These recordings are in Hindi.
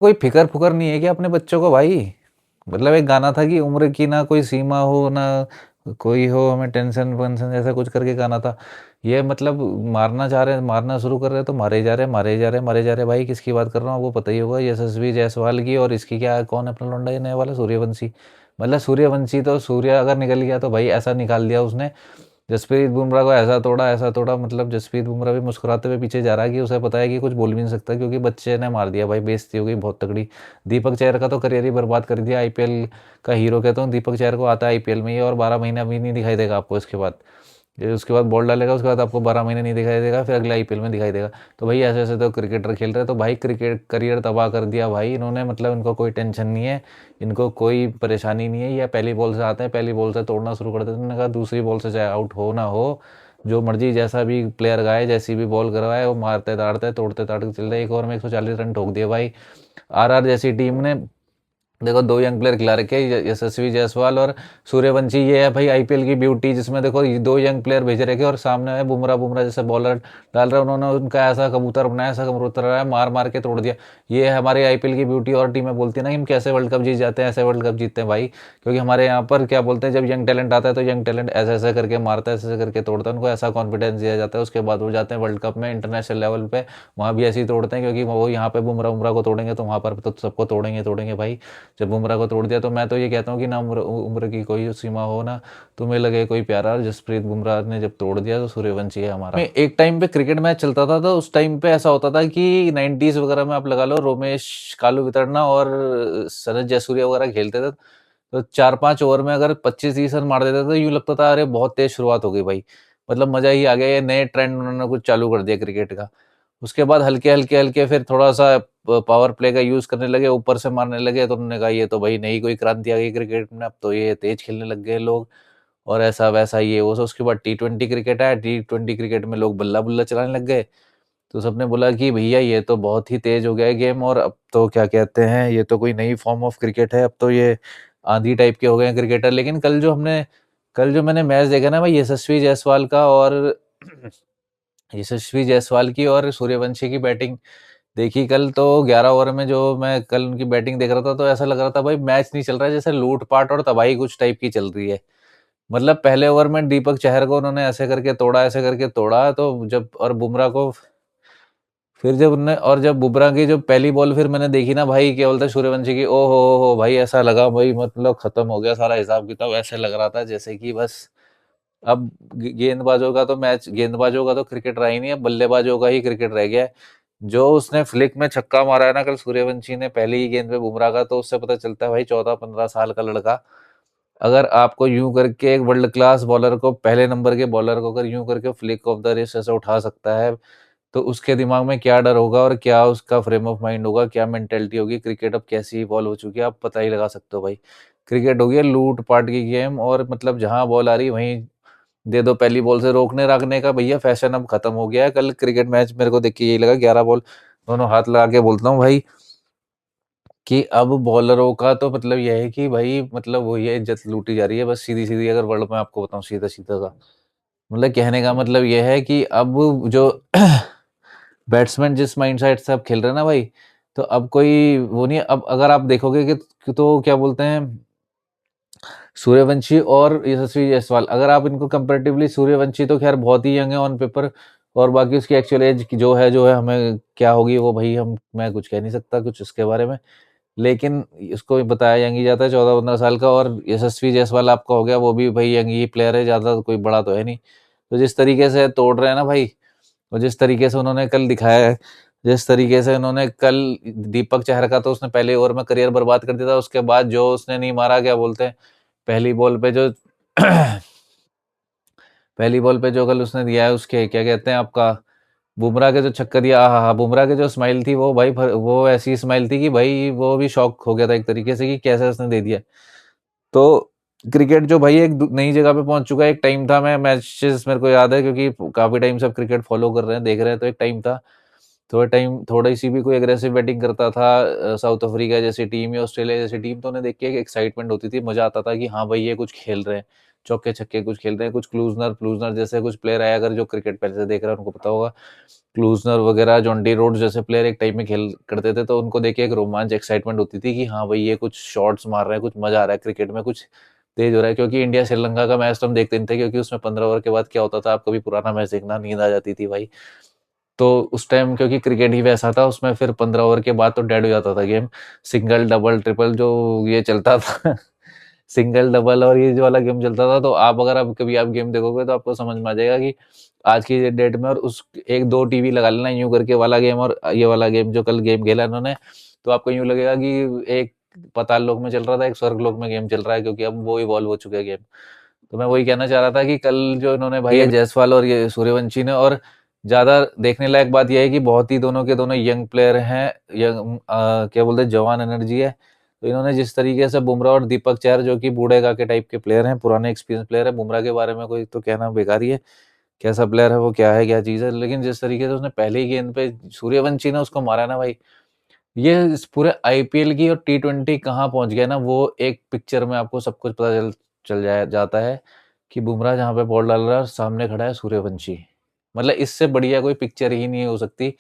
कोई फ़िक्र-फुकर नहीं है क्या अपने बच्चों को भाई? मतलब एक गाना था कि उम्र की ना कोई सीमा हो, ना कोई हो हमें टेंशन-वेंशन, ऐसा कुछ करके गाना था। ये मतलब मारना चाह रहे हैं, मारना शुरू कर रहे हैं तो मारे ही जा रहे हैं, मारे ही जा रहे हैं, मारे ही जा रहे हैं। भाई किसकी बात कर रहा हूँ आपको पता ही होगा, यशस्वी जायसवाल की। और इसकी क्या, कौन है अपना लौंडा ये नया वाला, सूर्यवंशी। मतलब सूर्यवंशी तो सूर्य अगर निकल गया तो भाई ऐसा निकाल दिया उसने। जसप्रीत बुमराह को ऐसा तोड़ा, मतलब जसप्रीत बुमराह भी मुस्कुराते हुए पीछे जा रहा है कि उसे पता है कि कुछ बोल भी नहीं सकता, क्योंकि बच्चे ने मार दिया भाई, बेइज्जती हो गई बहुत तगड़ी। दीपक चहर का तो करियर ही बर्बाद कर दिया, आईपीएल का हीरो कहता हूँ दीपक चहर को। आता है आईपीएल में ये, और 12 महीना भी नहीं दिखाई देगा आपको इसके बाद। ये उसके बाद बॉल डालेगा, उसके बाद आपको 12 महीने नहीं दिखाई देगा, फिर अगले आईपीएल में दिखाई देगा। तो भाई ऐसे ऐसे तो क्रिकेटर खेल रहे हैं, तो भाई क्रिकेट करियर तबाह कर दिया भाई इन्होंने। मतलब इनको कोई टेंशन नहीं है, इनको कोई परेशानी नहीं है। या पहली बॉल से आते हैं, पहली बॉल से तोड़ना शुरू कर देते हैं। उन्होंने कहा दूसरी बॉल से चाहे आउट हो ना हो, जो मर्जी जैसा भी प्लेयर गाए, जैसी भी बॉल करवाए, वो मारते ताड़ते तोड़ते ताड़ते चल रहे। एक ओवर में 140 रन ठोक दिए भाई आरआर जैसी टीम ने। देखो दो यंग प्लेयर खिला रखे हैं, यशस्वी जायसवाल और सूर्यवंशी। ये है भाई आईपीएल की ब्यूटी, जिसमें देखो ये दो यंग प्लेयर भेज रखे और सामने है बुमराह। बुमराह जैसे बॉलर डाल रहे हैं, उन्होंने उनका ऐसा कबूतर बनाया, ऐसा कबूतर बनाया, मार मार के तोड़ दिया। ये है हमारे आईपीएल की ब्यूटी। और टीमें बोलती है ना कि हम कैसे वर्ल्ड कप जीत जाते हैं, ऐसे वर्ल्ड कप जीतते हैं भाई, क्योंकि हमारे यहाँ पर क्या बोलते हैं, जब यंग टैलेंट आता है तो यंग टैलेंट ऐसे ऐसे करके मारता है, ऐसे ऐसे करके तोड़ता है, उनको ऐसा कॉन्फिडेंस दिया जाता है। उसके बाद वो जाते हैं वर्ल्ड कप में, इंटरनेशनल लेवल पे, वहाँ भी ऐसे ही तोड़ते हैं, क्योंकि वो यहाँ पे बुमराह बुमराह को तोड़ेंगे तो वहाँ पर तो सबको तोड़ेंगे तोड़ेंगे भाई। जब बुमराह को तोड़ दिया तो मैं तो ये कहता हूँ कि ना उम्र उम्र की कोई सीमा हो, ना तुम्हें लगे कोई प्यारा। जसप्रीत बुमराह ने जब तोड़ दिया तो सूर्यवंशी है हमारा। एक टाइम पे क्रिकेट मैच चलता था तो उस टाइम पे ऐसा होता था कि 90s वगैरह में आप लगा लो, रोमेश कालू वितरना और सनत जयसूर्या वगैरह खेलते थे। तो 4-5 ओवर में अगर 25-30 रन मार देते थे तो यूं लगता था अरे बहुत तेज शुरुआत हो गई भाई, मतलब मजा ही आ गया, ये नए ट्रेंड उन्होंने कुछ चालू कर दिया क्रिकेट का। उसके बाद हल्के हल्के हल्के फिर थोड़ा सा पावर प्ले का यूज करने लगे, ऊपर से मारने लगे, तो उन्होंने कहा ये तो भाई नई कोई क्रांति आ गई क्रिकेट में, अब तो ये तेज खेलने लग गए लोग, और ऐसा वैसा ये वो। उसके बाद T20 क्रिकेट आया, T20 क्रिकेट में लोग बल्ला बुल्ला चलाने लग गए। तो सबने बोला कि भैया ये तो बहुत ही तेज हो गया है गेम, और अब तो क्या कहते हैं, ये तो कोई नई फॉर्म ऑफ क्रिकेट है, अब तो ये आंधी टाइप के हो गए हैं क्रिकेटर। लेकिन कल जो मैंने मैच देखा ना भाई, यशस्वी जायसवाल की और सूर्यवंशी की बैटिंग देखी कल, तो 11 ओवर में जो मैं कल उनकी बैटिंग देख रहा था तो ऐसा लग रहा था भाई मैच नहीं चल रहा है, जैसे लूटपाट और तबाही कुछ टाइप की चल रही है। मतलब पहले ओवर में दीपक चहर को उन्होंने ऐसे करके तोड़ा, ऐसे करके तोड़ा, तो जब और बुमराह को फिर जब उनने, और जब बुमराह की जो पहली बॉल फिर मैंने देखी ना भाई, क्या बोलते हैं, सूर्यवंशी की, ओ हो भाई, ऐसा लगा भाई मतलब खत्म हो गया सारा हिसाब किताब। ऐसे लग रहा था जैसे कि बस अब गेंदबाजों का तो मैच, गेंदबाजों का तो क्रिकेट रहा ही नहीं है, बल्लेबाजों का ही क्रिकेट रह गया है। जो उसने फ्लिक में छक्का मारा है ना कल सूर्यवंशी ने पहली ही गेंद पे बुमराह का, तो उससे पता चलता है भाई 14-15 साल का लड़का अगर आपको यूं करके, एक वर्ल्ड क्लास बॉलर को, पहले नंबर के बॉलर को अगर यूं करके फ्लिक ऑफ द रिस्ट ऐसे उठा सकता है, तो उसके दिमाग में क्या डर होगा, और क्या उसका फ्रेम ऑफ माइंड होगा, क्या मेंटेलिटी होगी। क्रिकेट अब कैसी इवॉल्व हो चुकी है आप पता ही लगा सकते हो भाई। क्रिकेट हो गया लूट पाट की गेम, और मतलब जहां बॉल आ रही वहीं दे दो, पहली बॉल से रोकने रखने का भैया फैशन अब खत्म हो गया है। कल क्रिकेट मैच मेरे को देख के यही लगा, 11 बॉल, दोनों हाथ लगा के बोलता हूँ भाई, कि अब बॉलरों का तो मतलब यह है कि भाई मतलब वो ये इज्जत लूटी जा रही है बस, सीधी सीधी अगर वर्ल्ड में आपको बताऊं, सीधा सीधा सा मतलब कहने का मतलब यह है कि अब जो बैट्समैन जिस माइंडसेट से अब खेल रहे हैं ना भाई, तो अब कोई वो नहीं है। अब अगर आप देखोगे कि तो क्या बोलते हैं, सूर्यवंशी और यशस्वी जायसवाल, अगर आप इनको कंपैरेटिवली, सूर्यवंशी तो खैर बहुत ही यंग है ऑन पेपर, और बाकी उसकी एक्चुअल एज जो है हमें क्या होगी वो भाई, मैं कुछ कह नहीं सकता कुछ इसके बारे में। लेकिन इसको भी बताया यंग ही जाता है, 14-15 साल का। और यशस्वी जायसवाल आपका हो गया, वो भी भाई यंग ही प्लेयर है, ज्यादा कोई बड़ा तो है नहीं। तो जिस तरीके से तोड़ रहे हैं ना भाई, और जिस तरीके से उन्होंने कल दिखाया है, जिस तरीके से उन्होंने कल, दीपक चहर का तो उसने पहले ओवर में करियर बर्बाद कर दिया था। उसके बाद जो उसने नहीं मारा, क्या बोलते हैं, पहली बॉल पे जो पहली बॉल पे जो कल उसने दिया है, उसके क्या कहते हैं आपका, बुमराह के जो छक्का दिया, हाँ, बुमराह के जो स्माइल थी वो भाई, वो ऐसी स्माइल थी कि भाई वो भी शॉक हो गया था एक तरीके से कि कैसे उसने दे दिया। तो क्रिकेट जो भाई एक नई जगह पे पहुंच चुका है। एक टाइम था, मैं मैचेस मेरे को याद है क्योंकि काफी टाइम से अब क्रिकेट फॉलो कर रहे हैं, देख रहे हैं, तो एक टाइम था, थोड़ी सी भी कोई एग्रेसिव बैटिंग करता था, साउथ अफ्रीका जैसी टीम या ऑस्ट्रेलिया जैसी टीम, तो उन्हें देख के एक एक्साइटमेंट होती थी, मजा आता था कि हाँ भाई ये कुछ खेल रहे हैं। चौके छक्के कुछ खेलते हैं, कुछ क्लूजनर जैसे कुछ प्लेयर आए, अगर जो क्रिकेट पहले से देख रहा है उनको पता होगा। क्लूजनर वगैरह, जॉन्टी रोड्स जैसे प्लेयर एक टाइम में खेल करते थे, तो उनको देख के एक रोमांच, एक्साइटमेंट होती थी कि हाँ भाई ये कुछ शॉट्स मार रहे हैं, कुछ मजा आ रहा है क्रिकेट में, कुछ तेज हो रहा है। क्योंकि इंडिया श्रीलंका का मैच तो हम देखते नहीं थे, क्योंकि उसमें 15 ओवर के बाद क्या होता था, आप कभी पुराना मैच देखना, नींद आ जाती थी भाई। तो उस टाइम क्योंकि क्रिकेट ही वैसा था, उसमें फिर 15 ओवर के बाद तो डेड हो जाता था गेम। सिंगल डबल ट्रिपल जो ये चलता था सिंगल डबल और ये जो वाला गेम चलता था, तो आप अगर आप कभी आप गेम देखोगे तो आपको समझ में आ जाएगा कि आज की डेट में, और उस एक दो टीवी लगा लेना यूं करके वाला गेम और ये वाला गेम जो कल गेम खेला इन्होंने, तो आपको यूं लगेगा कि एक पाताल लोक में चल रहा था, एक स्वर्ग लोक में गेम चल रहा है, क्योंकि अब वो इवॉल्व हो चुका है गेम। तो मैं वही कहना चाह रहा था कि कल जो इन्होंने भाई ये जायसवाल और ये सूर्यवंशी ने, और ज्यादा देखने लायक बात यह है कि बहुत ही दोनों के दोनों यंग प्लेयर हैं, यंग क्या बोलते हैं, जवान एनर्जी है। तो इन्होंने जिस तरीके से बुमराह और दीपक चहर जो कि बूढ़े का के टाइप के प्लेयर हैं, पुराने एक्सपीरियंस प्लेयर है, बुमराह के बारे में कोई तो कहना बेकार ही है, कैसा प्लेयर है वो, क्या है क्या चीज है, लेकिन जिस तरीके से उसने पहले ही गेंद पे सूर्यवंशी ने उसको मारा ना भाई, ये इस पूरे आईपीएल की और टी20 कहाँ पहुंच गया ना, वो एक पिक्चर में आपको सब कुछ पता चल चल जाए जाता है कि बुमराह जहां पे बॉल डाल रहा है सामने खड़ा है सूर्यवंशी। मतलब इससे बढ़िया कोई पिक्चर ही नहीं हो सकती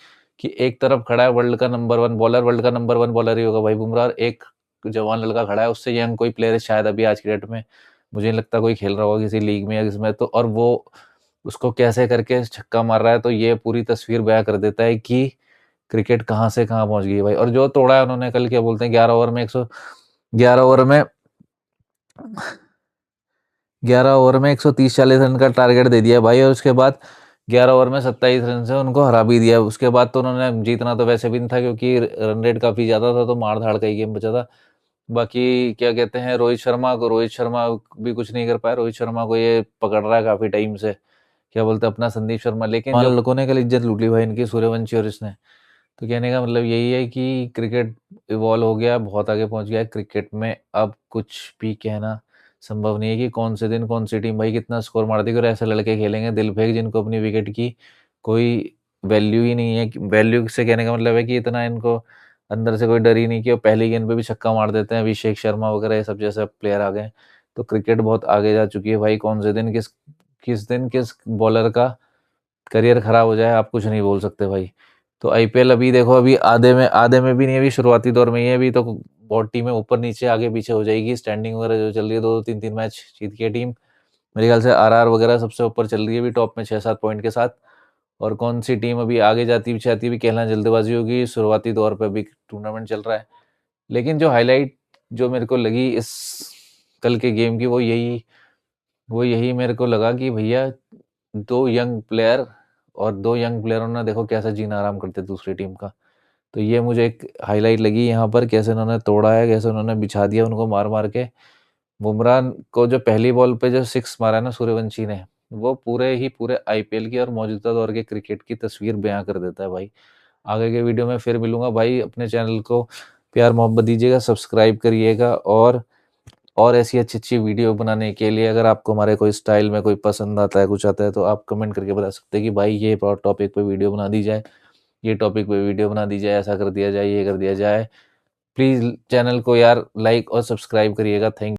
कि एक तरफ खड़ा है वर्ल्ड का नंबर 1 बॉलर, वर्ल्ड का नंबर 1 बॉलर ही होगा भाई बुमराह, और एक जवान लड़का खड़ा है, उससे यंग कोई प्लेयर शायद अभी आज की डेट में मुझे नहीं लगता कोई खेल रहा होगा किसी लीग में या किसमें, तो और वो उसको कैसे करके छक्का मार रहा है, तो ये पूरी तस्वीर बयां कर देता है कि क्रिकेट कहाँ से कहाँ पहुंच गई है भाई। और जो तोड़ा है उन्होंने कल, क्या बोलते हैं, 11 ओवर में 130-40 रन का टारगेट दे दिया भाई, और उसके बाद 11 ओवर में 27 रन से उनको हरा भी दिया। उसके बाद तो उन्होंने जीतना तो वैसे भी नहीं था, क्योंकि रन रेट काफी ज्यादा था, तो मार धाड़ का ही गेम बचा था। बाकी क्या कहते हैं, रोहित शर्मा भी कुछ नहीं कर पाया, रोहित शर्मा को ये पकड़ रहा है काफी टाइम से, क्या बोलते हैं, अपना संदीप शर्मा, लेकिन जो लड़कों ने कल इज्जत लूट ली भाई इनकी, सूर्यवंशी और इसने। तो कहने का मतलब यही है कि क्रिकेट इवॉल्व हो गया, बहुत आगे पहुंच गया है क्रिकेट में, अब कुछ भी कहना संभव नहीं है कि कौन से दिन कौन सी टीम भाई कितना स्कोर मार देगी, और ऐसे लड़के खेलेंगे दिल फेंक जिनको अपनी विकेट की कोई वैल्यू ही नहीं है। वैल्यू से कहने का मतलब है कि इतना इनको अंदर से कोई डर ही नहीं कि वो पहली गेंद पे भी छक्का मार देते हैं, अभिषेक शर्मा वगैरह ये सब जैसे प्लेयर आ गए। तो क्रिकेट बहुत आगे जा चुकी है भाई, कौन से दिन किस बॉलर का करियर खराब हो जाए आप कुछ नहीं बोल सकते भाई। तो आईपीएल अभी देखो, अभी आधे में भी नहीं, अभी शुरुआती दौर में ही है, अभी तो बहुत टीमें ऊपर नीचे आगे पीछे हो जाएगी, स्टैंडिंग वगैरह जो चल रही है, 2-2 3-3 मैच जीत के टीम, मेरे ख्याल से आरआर वगैरह सबसे ऊपर चल रही है अभी टॉप में 6-7 पॉइंट के साथ। और कौन सी टीम अभी आगे जाती पीछे आती भी कहना जल्दबाजी होगी, शुरुआती दौर पर अभी टूर्नामेंट चल रहा है। लेकिन जो हाईलाइट जो मेरे को लगी इस कल के गेम की, वो यही मेरे को लगा कि भैया दो यंग प्लेयरों ने देखो कैसा जीना आराम करते दूसरी टीम का। तो ये मुझे एक हाईलाइट लगी यहाँ पर, कैसे उन्होंने तोड़ा है, कैसे उन्होंने बिछा दिया उनको मार मार के। बुमराह को जो पहली बॉल पे जो 6 मारा है ना सूर्यवंशी ने, वो पूरे आईपीएल की और मौजूदा दौर के क्रिकेट की तस्वीर बयां कर देता है भाई। आगे के वीडियो में फिर मिलूंगा भाई, अपने चैनल को प्यार मोहब्बत दीजिएगा, सब्सक्राइब करिएगा, और ऐसी अच्छी वीडियो बनाने के लिए अगर आपको हमारे कोई स्टाइल में कोई पसंद आता है, कुछ आता है, तो आप कमेंट करके बता सकते हैं कि भाई ये टॉपिक पे वीडियो बना दी जाए, ये टॉपिक पे वीडियो बना दी जाए, ऐसा कर दिया जाए, ये कर दिया जाए। प्लीज़ चैनल को यार लाइक और सब्सक्राइब करिएगा। थैंक